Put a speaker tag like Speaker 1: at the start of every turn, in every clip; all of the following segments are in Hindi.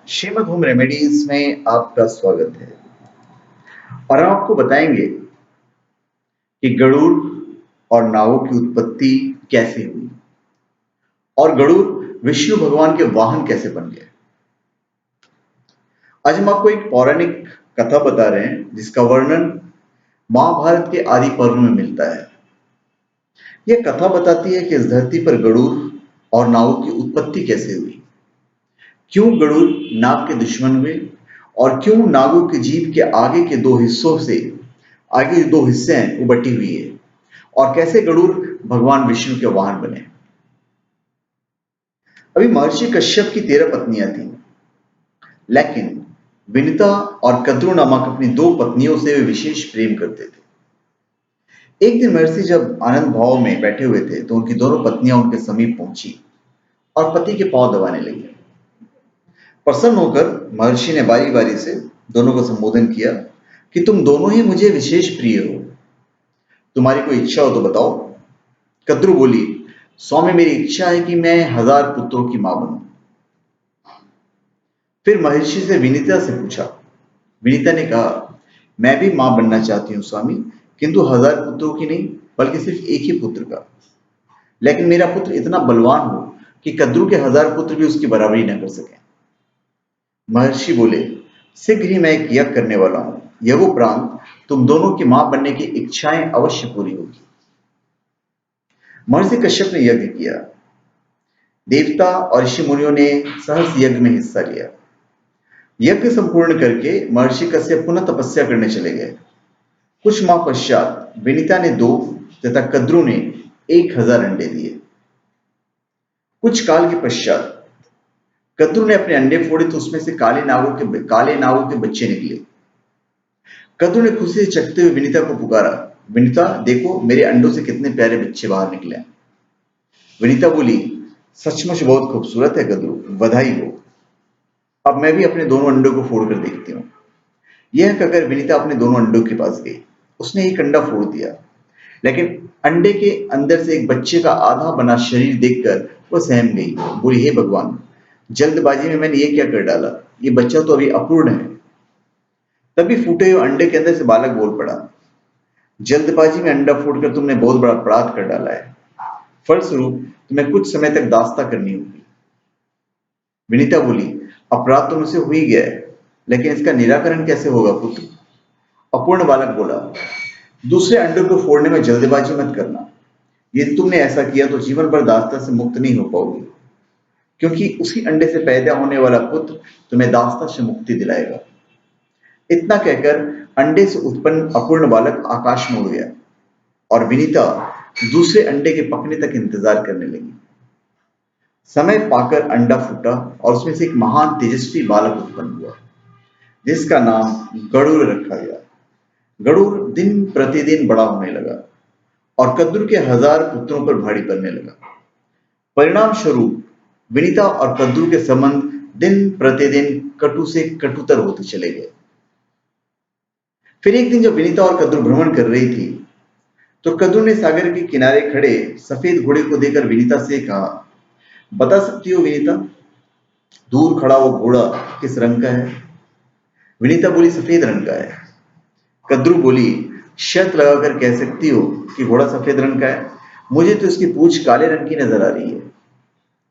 Speaker 1: श्रीमद होम रेमेडीज में आपका स्वागत है। और हम आपको बताएंगे कि गरुड़ और नावों की उत्पत्ति कैसे हुई और गरुड़ विष्णु भगवान के वाहन कैसे बन गए। आज हम आपको एक पौराणिक कथा बता रहे हैं जिसका वर्णन महाभारत के आदि पर्व में मिलता है। यह कथा बताती है कि इस धरती पर गरुड़ और नावों की उत्पत्ति कैसे हुई, क्यों गरुड़ नाग के दुश्मन हुए और क्यों नागों के जीव के आगे के दो हिस्सों से आगे जो दो हिस्से हैं वो बटी हुई है और कैसे गरुड़ भगवान विष्णु के वाहन बने। अभी महर्षि कश्यप की 13 पत्नियां थीं, लेकिन विनिता और कद्रु नामक अपनी 2 पत्नियों से वे विशेष प्रेम करते थे। एक दिन महर्षि जब आनंद भाव में बैठे हुए थे तो उनकी दोनों पत्नियां उनके समीप पहुंची और पति के पांव दबाने लगी। प्रसन्न होकर महर्षि ने बारी बारी से दोनों को संबोधन किया कि तुम दोनों ही मुझे विशेष प्रिय हो, तुम्हारी कोई इच्छा हो तो बताओ। कद्रु बोली, स्वामी मेरी इच्छा है कि मैं 1000 पुत्रों की मां बनूं। फिर महर्षि से विनीता से पूछा। विनीता ने कहा, मैं भी मां बनना चाहती हूं स्वामी, किंतु 1000 पुत्रों की नहीं बल्कि सिर्फ एक ही पुत्र का। लेकिन मेरा पुत्र इतना बलवान हो कि कद्रु के 1000 पुत्र भी उसकी बराबरी न कर सके। महर्षि बोले, शीघ्र ही मैं एक यज्ञ करने वाला हूं, यह वो प्रांत तुम दोनों की मां बनने की इच्छाएं अवश्य पूरी होगी। महर्षि कश्यप ने यज्ञ किया। देवता और ऋषि मुनियों ने सहर्ष यज्ञ में हिस्सा लिया। यज्ञ संपूर्ण करके महर्षि कश्यप पुनः तपस्या करने चले गए। कुछ माह पश्चात विनीता ने 2 तथा कद्रु ने 1000 अंडे दिए। कुछ काल के पश्चात कद्रु ने अपने अंडे फोड़े तो उसमें से काले नागों के बच्चे निकले। कद्रु ने खुशी से चकते हुए विनीता को पुकारा, विनीता देखो मेरे अंडों से कितने प्यारे बच्चे बाहर निकले। विनीता बोली, सचमुच बहुत खूबसूरत है कद्रु, बधाई हो। अब मैं भी अपने दोनों अंडों को फोड़कर देखती हूँ। यह कहकर विनीता अपने दोनों अंडों के पास गई। उसने एक अंडा फोड़ दिया, लेकिन अंडे के अंदर से एक बच्चे का आधा बना शरीर देखकर वह सहम गई। बोली, हे भगवान, जल्दबाजी में मैंने ये क्या कर डाला, ये बच्चा तो अभी अपूर्ण है। तभी फूटे हुए अंडे के अंदर से बालक बोल पड़ा, जल्दबाजी में अंडा फोड़कर तुमने बहुत बड़ा अपराध कर डाला है, फलस्वरूप तुम्हें कुछ समय तक दास्ता करनी होगी। विनीता बोली, अपराध तो मुझसे हो ही गया है, लेकिन इसका निराकरण कैसे होगा पुत्र। अपूर्ण बालक बोला, दूसरे अंडे को फोड़ने में जल्दबाजी मत करना, यदि तुमने ऐसा किया तो जीवन भर दास्ता से मुक्त नहीं हो पाओगी, क्योंकि उसी अंडे से पैदा होने वाला पुत्र तुम्हें दास्ता से मुक्ति दिलाएगा। इतना कहकर अंडे से उत्पन्न अपूर्ण बालक आकाश में उड़ गया और विनीता दूसरे अंडे के पकने तक इंतजार करने लगी। समय पाकर अंडा फूटा और उसमें से एक महान तेजस्वी बालक उत्पन्न हुआ, जिसका नाम गरुड़ रखा गया। गरुड़ दिन प्रतिदिन बड़ा होने लगा और कद्रु के 1000 पुत्रों पर भारी पड़ने लगा। परिणाम स्वरूप विनीता और कद्रु के संबंध दिन प्रतिदिन कटु से कटुतर होते चले गए। फिर एक दिन जब विनीता और कद्रु भ्रमण कर रही थी तो कद्रु ने सागर के किनारे खड़े सफेद घोड़े को देखकर विनीता से कहा, बता सकती हो विनीता, दूर खड़ा वो घोड़ा किस रंग का है। विनीता बोली, सफेद रंग का है। कद्रु बोली, शर्त लगाकर कह सकती हो कि घोड़ा सफेद रंग का है, मुझे तो इसकी पूंछ काले रंग की नजर आ रही है।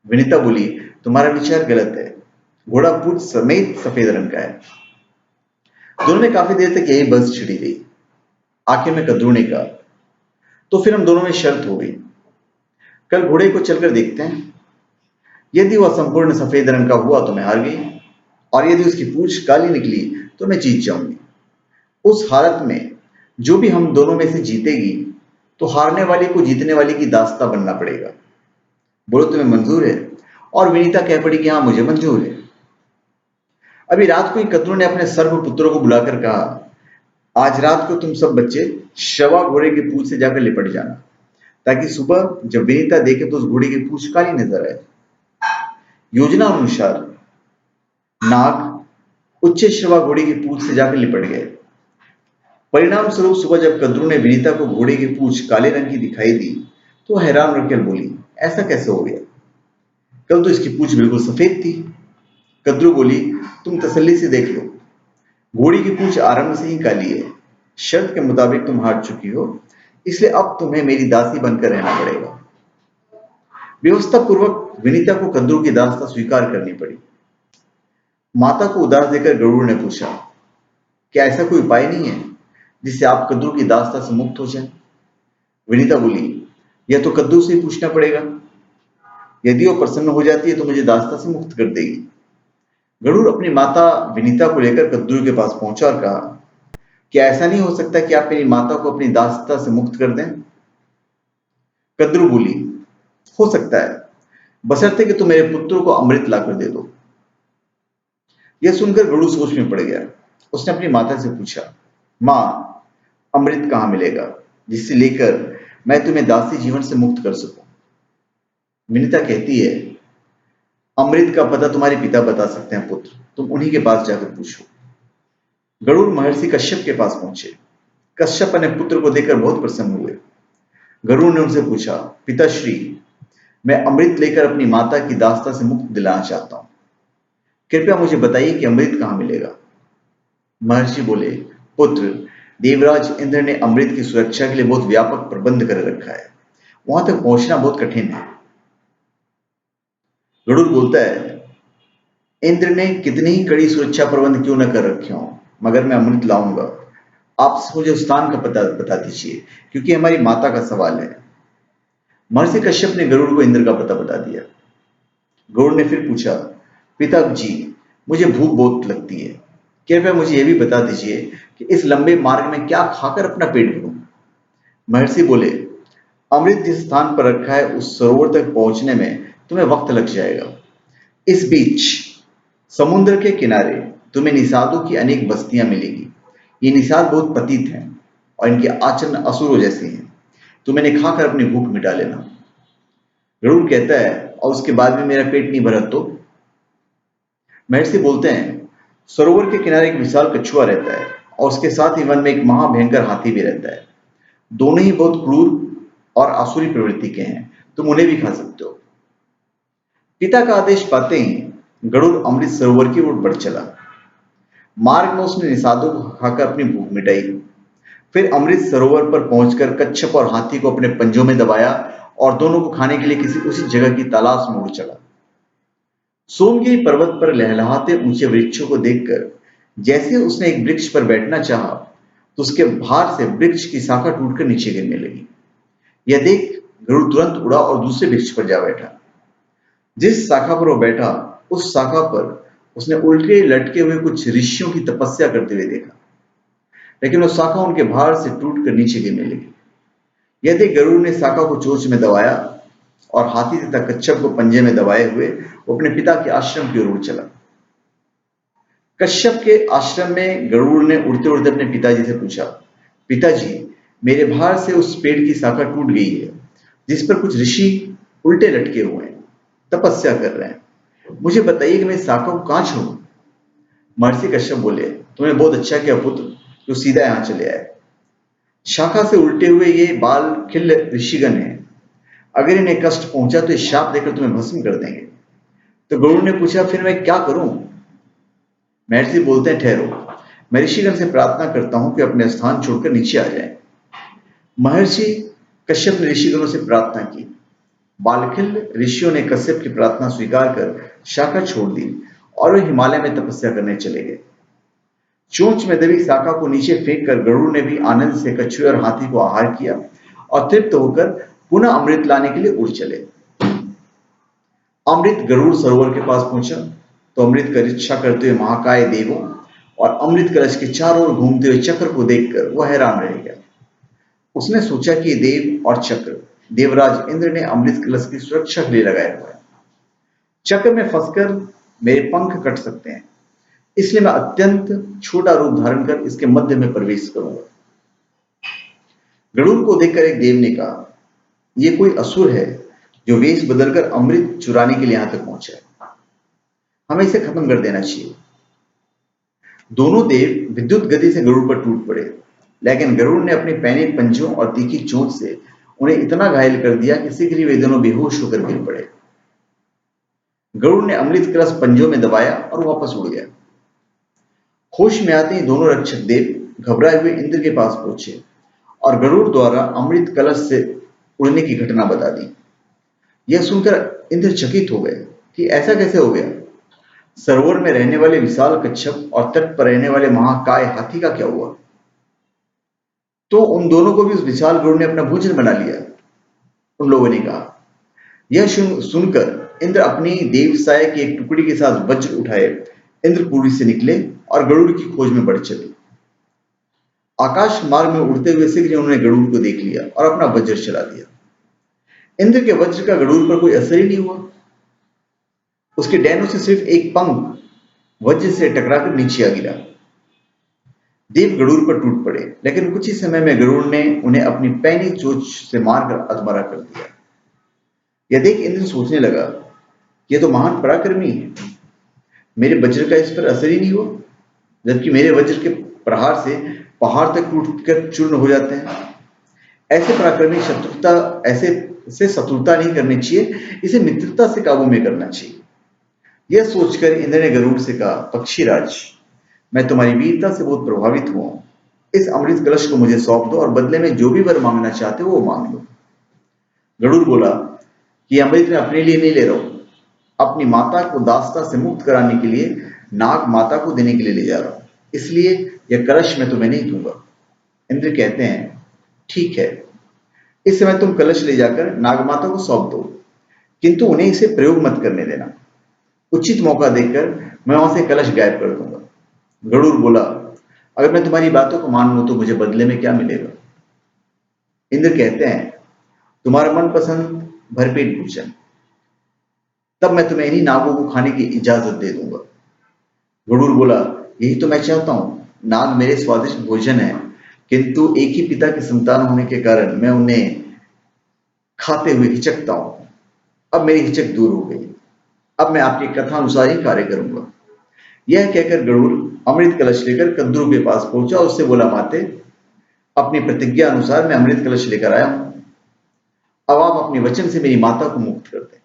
Speaker 1: विनीता बोली, तुम्हारा विचार गलत है, घोड़ा पूंछ समेत सफेद रंग का है। दोनों में काफी देर तक यही बहस छिड़ी रही। आखिर में कद्रु ने कहा, तो फिर हम दोनों में शर्त हो गई, कल घोड़े को चलकर देखते हैं। यदि वह संपूर्ण सफेद रंग का हुआ तो मैं हार गई, और यदि उसकी पूंछ काली निकली तो मैं जीत जाऊंगी। उस हालत में जो भी हम दोनों में से जीतेगी तो हारने वाले को जीतने वाले की दास्ता बनना पड़ेगा। बोलो तुम्हें मंजूर है। और विनीता कह पड़ी कि हाँ मुझे मंजूर है। अभी रात को ही कद्रु ने अपने सर्व पुत्रों को बुलाकर कहा, आज रात को तुम सब बच्चे शवा घोड़े की पूंछ से जाकर लिपट जाना, ताकि सुबह जब विनीता देखे तो उस घोड़े की पूंछ काली नजर आए। योजना अनुसार नाग उच्च शवा घोड़े की पूंछ से जाकर लिपट गए। परिणाम स्वरूप सुबह जब कद्रु ने विनीता को घोड़े की पूंछ काले रंग की दिखाई दी तो हैरान रखकर बोली, ऐसा कैसे हो गया, कल तो इसकी पूंछ बिल्कुल सफेद थी। कद्रू बोली, तुम तसल्ली से देख लो, घोड़ी की पूंछ आरंभ से ही काली है। शर्त के मुताबिक तुम हार चुकी हो, इसलिए अब तुम्हें मेरी दासी बनकर रहना पड़ेगा। व्यवस्था पूर्वक विनीता को कद्रू की दासता स्वीकार करनी पड़ी। माता को उदास देकर गरुड़ ने पूछा, क्या ऐसा कोई उपाय नहीं है जिससे आप कद्रू की दासता से मुक्त हो जाएं? विनीता बोली, यह तो कद्रू से ही पूछना पड़ेगा। यदि वो प्रसन्न हो जाती है तो मुझे दासता से मुक्त कर देगी। गरुड़ अपनी माता विनीता को लेकर कद्रू के पास पहुंचा और कहा, क्या ऐसा नहीं हो सकता कि आप मेरी माता को अपनी दासता से मुक्त कर दें? कद्रू बोली, हो सकता है, बशर्ते कि तुम मेरे पुत्र को अमृत लाकर दे दो। यह सुनकर गरुड़ सोच में पड़ गया। उसने अपनी माता से पूछा, मां, अमृत कहां मिलेगा जिससे लेकर मैं तुम्हें दासी जीवन से मुक्त कर सकूं? विनीता कहती है, अमृत का पता तुम्हारे पिता बता सकते हैं पुत्र, तुम उन्हीं के पास जाकर पूछो। गरुड़ महर्षि कश्यप के पास पहुंचे। कश्यप अपने पुत्र को देखकर बहुत प्रसन्न हुए। गरुड़ ने उनसे पूछा, पिताश्री, मैं अमृत लेकर अपनी माता की दासता से मुक्त दिलाना चाहता हूं, कृपया मुझे बताइए कि अमृत कहां मिलेगा? महर्षि बोले, पुत्र, देवराज इंद्र ने अमृत की सुरक्षा के लिए बहुत व्यापक प्रबंध कर रखा है, वहां तक पहुंचना बहुत कठिन है। गरुड़ बोलता है, इंद्र ने कितनी ही कड़ी सुरक्षा प्रबंध क्यों न कर रखे हों, मगर मैं अमृत लाऊंगा। आप मुझे उस स्थान का पता बता दीजिए, क्योंकि हमारी माता का सवाल है। महर्षि कश्यप ने गरुड़ को इंद्र का पता बता दिया। गरुड़ ने फिर पूछा, पिताजी, मुझे भूख बहुत लगती है, कृपया मुझे यह भी बता दीजिए कि इस लंबे मार्ग में क्या खाकर अपना पेट भरूं? महर्षि बोले, अमृत जिस स्थान पर रखा है उस सरोवर तक पहुंचने में तुम्हें वक्त लग जाएगा। इस बीच समुद्र के किनारे तुम्हें निषादों की अनेक बस्तियां मिलेगी। ये निषाद बहुत पतित हैं और इनके आचरण असुरों जैसे हैं। तुम इन्हें खाकर अपनी भूख मिटा लेना। गरुड़ कहता है, और उसके बाद भी मेरा पेट नहीं भरा तो? महर्षि बोलते हैं, सरोवर के किनारे एक विशाल कछुआ रहता है और उसके साथ ही वन में एक महाभयंकर हाथी भी रहता है। दोनों ही बहुत क्रूर और आसुरी प्रवृत्ति के हैं, तुम उन्हें भी खा सकते हो। पिता का आदेश पाते ही गरुड़ अमृत सरोवर की ओर बढ़ चला। मार्ग में उसने निषादों को खाकर अपनी भूख मिटाई। फिर अमृत सरोवर पर पहुंचकर कच्छप और हाथी को अपने पंजों में दबाया और दोनों को खाने के लिए किसी उसी जगह की तलाश में उड़ चला। सोमगिरी पर्वत पर लहलहाते ऊंचे वृक्षों को देखकर जैसे उसने एक वृक्ष पर बैठना चाहा, तो उसके भार से वृक्ष की शाखा टूटकर नीचे गिरने लगी। यह देख गरुड़ तुरंत उड़ा और दूसरे वृक्ष पर जा बैठा। जिस शाखा पर वो बैठा, उस शाखा पर उसने उल्टे लटके हुए कुछ ऋषियों की तपस्या करते हुए देखा, लेकिन वो शाखा उनके भार से टूटकर नीचे गिरने लगी। यह देख गरुड़ ने शाखा को चोंच में दबाया और हाथी तथा कच्छप को पंजे में दबाए हुए वो अपने पिता के आश्रम की ओर उड़ चला। कश्यप के आश्रम में गरुड़ ने उड़ते उड़ते अपने पिताजी से पूछा, पिताजी, मेरे भार से उस पेड़ की शाखा टूट गई है जिस पर कुछ ऋषि उल्टे लटके हुए हैं, तपस्या कर रहे हैं। मुझे बताइए कि मैं इस शाखा को कहां छोड़ूं? महर्षि कश्यप बोले, तुमने बहुत अच्छा किया पुत्र, जो सीधा यहां चले आए। शाखा से उल्टे हुए ये बाल खिल ऋषिगण हैं, अगर इन्हें कष्ट पहुंचा तो ये शाप देकर तुम्हें भस्म कर देंगे। तो गरुड़ ने पूछा, फिर मैं क्या करूं? महर्षि बोलते हैं, ठहरो, मैं ऋषिगण से प्रार्थना करता हूं कि अपने स्थान छोड़कर नीचे आ जाएं। महर्षि कश्यप ने ऋषिगणों से प्रार्थना की। बालखिल ऋषियों ने कश्यप की प्रार्थना स्वीकार कर शाखा छोड़ दी और वे हिमालय में तपस्या करने चले गए। चोंच में दबी शाखा को नीचे फेंक कर गरुड़ ने भी आनंद से कछुए और हाथी को आहार किया और तृप्त होकर पुनः अमृत लाने के लिए उड़ चले। अमृत गरुड़ सरोवर के पास पहुंचा तो अमृत का रक्षा करते हुए महाकाय देवों और अमृत कलश के चारों ओर घूमते हुए चक्र को देखकर वह हैरान रह गया। उसने सोचा कि देव और चक्र देवराज इंद्र ने अमृत कलश की सुरक्षा के लिए लगाया हुआ है। चक्र में फंसकर मेरे पंख कट सकते हैं, इसलिए मैं अत्यंत छोटा रूप धारण कर इसके मध्य में प्रवेश करूंगा। गरुड़ को देखकर एक देव ने कहा, यह कोई असुर है जो वेश बदलकर अमृत चुराने के लिए यहां तक पहुंचा है, हमें इसे खत्म कर देना चाहिए। दोनों देव विद्युत गति से गरुड़ पर टूट पड़े, लेकिन गरुड़ ने अपने पैने पंजों और तीखी चोंच से उन्हें इतना घायल कर दिया कि शीघ्र ही वे दोनों बेहोश होकर गिर पड़े। गरुड़ ने अमृत कलश पंजों में दबाया और वापस उड़ गया। होश में आते ही दोनों रक्षक देव घबराए हुए इंद्र के पास पहुंचे और गरुड़ द्वारा अमृत कलश से उड़ने की घटना बता दी। यह सुनकर इंद्र चकित हो गए कि ऐसा कैसे हो गया। सरोवर में रहने वाले विशाल कच्छप और तट पर रहने वाले महाकाय हाथी का क्या हुआ। तो उन दोनों को भी उस विशाल गरुड़ ने अपना भोजन बना लिया, उन लोगों ने कहा। यह सुनकर इंद्र अपनी देवसाया की एक टुकड़ी के साथ वज्र उठाए इंद्रपुरी से निकले और गरुड़ की खोज में बढ़ चले। आकाश मार्ग में उड़ते हुए शीघ्र उन्होंने गरुड़ को देख लिया और अपना वज्र चला दिया। इंद्र के वज्र का गरुड़ पर कोई असर ही नहीं हुआ। उसके डैनों से सिर्फ एक पंख वज्र से टकराकर नीचे आ गिरा। देव गरुड़ पर टूट पड़े, लेकिन कुछ ही समय में गरुड़ ने उन्हें अपनी पैनी चोंच से मारकर अधमरा कर दिया। यह देख इंद्र सोचने लगा, यह तो महान पराक्रमी है, मेरे वज्र का इस पर असर ही नहीं हुआ, जबकि मेरे वज्र के प्रहार से पहाड़ तक टूटकर चूर्ण हो जाते हैं। ऐसे पराक्रमी शत्रुता नहीं करनी चाहिए, इसे मित्रता से काबू में करना चाहिए। यह सोचकर इंद्र ने गरुड़ से कहा, पक्षीराज, मैं तुम्हारी वीरता से बहुत प्रभावित हुआ हूं। इस अमृत कलश को मुझे सौंप दो और बदले में जो भी वर मांगना चाहते हो वो मांग लो। गरुड़ बोला कि अमृत मैं अपने लिए नहीं ले रहा हूं, अपनी माता को दासता से मुक्त कराने के लिए नाग माता को देने के लिए ले जा रहा हूं, इसलिए यह कलश मैं तुम्हें नहीं दूंगा। इंद्र कहते हैं, ठीक है, इस समय तुम कलश ले जाकर नागमाता को सौंप दो, किंतु उन्हें इसे प्रयोग मत करने देना। उचित मौका देकर मैं वहां से कलश गायब कर दूंगा। गरुड़ बोला, अगर मैं तुम्हारी बातों को मान लूं तो मुझे बदले में क्या मिलेगा। इंद्र कहते हैं, तुम्हारा मनपसंद भरपेट भोजन, तब मैं तुम्हें इन्हीं नागों को खाने की इजाजत दे दूंगा। गरुड़ बोला, यही तो मैं चाहता हूं, नाग मेरे स्वादिष्ट भोजन है, किंतु एक ही पिता की संतान होने के कारण मैं उन्हें खाते हुए हिचकता हूं। अब मेरी हिचक दूर हो गई, अब मैं आपकी कथा अनुसार ही कार्य करूंगा। यह कहकर गरुड़ अमृत कलश लेकर कद्रू के पास पहुंचा और उससे बोला, माते, अपनी प्रतिज्ञा अनुसार मैं अमृत कलश लेकर आया हूं, अब आप अपने वचन से मेरी माता को मुक्त कर दें।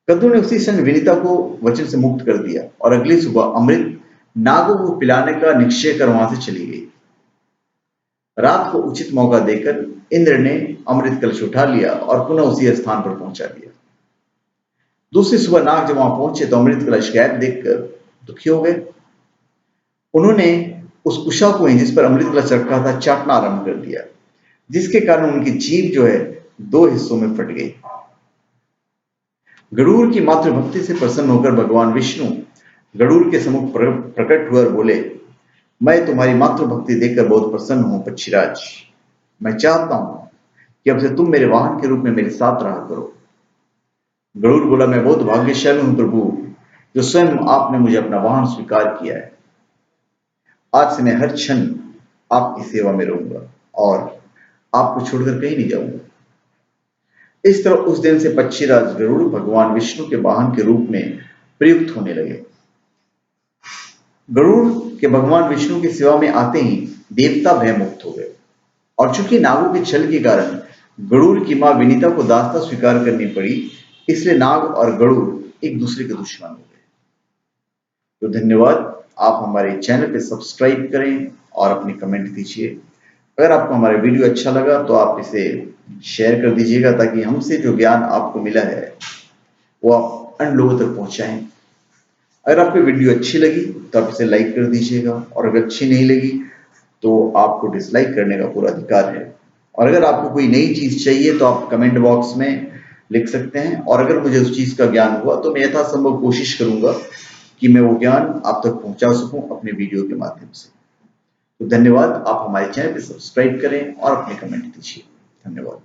Speaker 1: कद्रू ने उसी क्षण विनीता को वचन से मुक्त कर दिया और अगली सुबह अमृत नागों को पिलाने का निश्चय कर वहां से चली गई। रात को उचित मौका देकर इंद्र ने अमृत कलश उठा लिया और पुनः उसी स्थान पर पहुंचा दिया। दूसरी सुबह नाग जब वहां पहुंचे तो अमृत कलश गायब देखकर दुखी हो गए। उन्होंने उस कुशा को जिस पर अमृत कलश रखा था चाटना आरंभ कर दिया, जिसके कारण उनकी जीभ जो है दो हिस्सों में फट गई। गरुड़ की मातृभक्ति से प्रसन्न होकर भगवान विष्णु गरुड़ के सम्मुख प्रकट हुए और बोले, मैं तुम्हारी मातृभक्ति देखकर बहुत प्रसन्न हूं पक्षीराज। मैं चाहता हूं कि अब से तुम मेरे वाहन के रूप में मेरे साथ रहा करो। गरुड़ बोला, मैं बहुत भाग्यशाली हूं प्रभु, जो स्वयं आपने मुझे अपना वाहन स्वीकार किया है। आज से मैं हर क्षण आपकी सेवा में रहूंगा और आपको छोड़कर कहीं नहीं जाऊंगा। इस तरह उस दिन से पक्षीराज गरुड़ भगवान विष्णु के वाहन के रूप में प्रयुक्त होने लगे। गरुड़ के भगवान विष्णु की सेवा में आते ही देवता भय मुक्त हो गए और चूंकि नागों के छल के कारण गरुड़ की मां विनीता को दासता स्वीकार करनी पड़ी, इसलिए नाग और गरुड़ एक दूसरे के दुश्मन हो गए। तो धन्यवाद, आप हमारे चैनल पे सब्सक्राइब करें और अपने कमेंट दीजिए। अगर आपको हमारा वीडियो अच्छा लगा तो आप इसे शेयर कर दीजिएगा, ताकि हमसे जो ज्ञान आपको मिला है वो आप अन्य लोगों तक पहुंचाएं। अगर आपको वीडियो अच्छी लगी तो आप इसे लाइक कर दीजिएगा, और अगर अच्छी नहीं लगी तो आपको डिसलाइक करने का पूरा अधिकार है। और अगर आपको कोई नई चीज चाहिए तो आप कमेंट बॉक्स में लिख सकते हैं, और अगर मुझे उस चीज का ज्ञान हुआ तो मैं यथासंभव कोशिश करूंगा कि मैं वो ज्ञान आप तक पहुंचा सकूं अपने वीडियो के माध्यम से। तो धन्यवाद, आप हमारे चैनल पर सब्सक्राइब करें और अपने कमेंट दीजिए। धन्यवाद।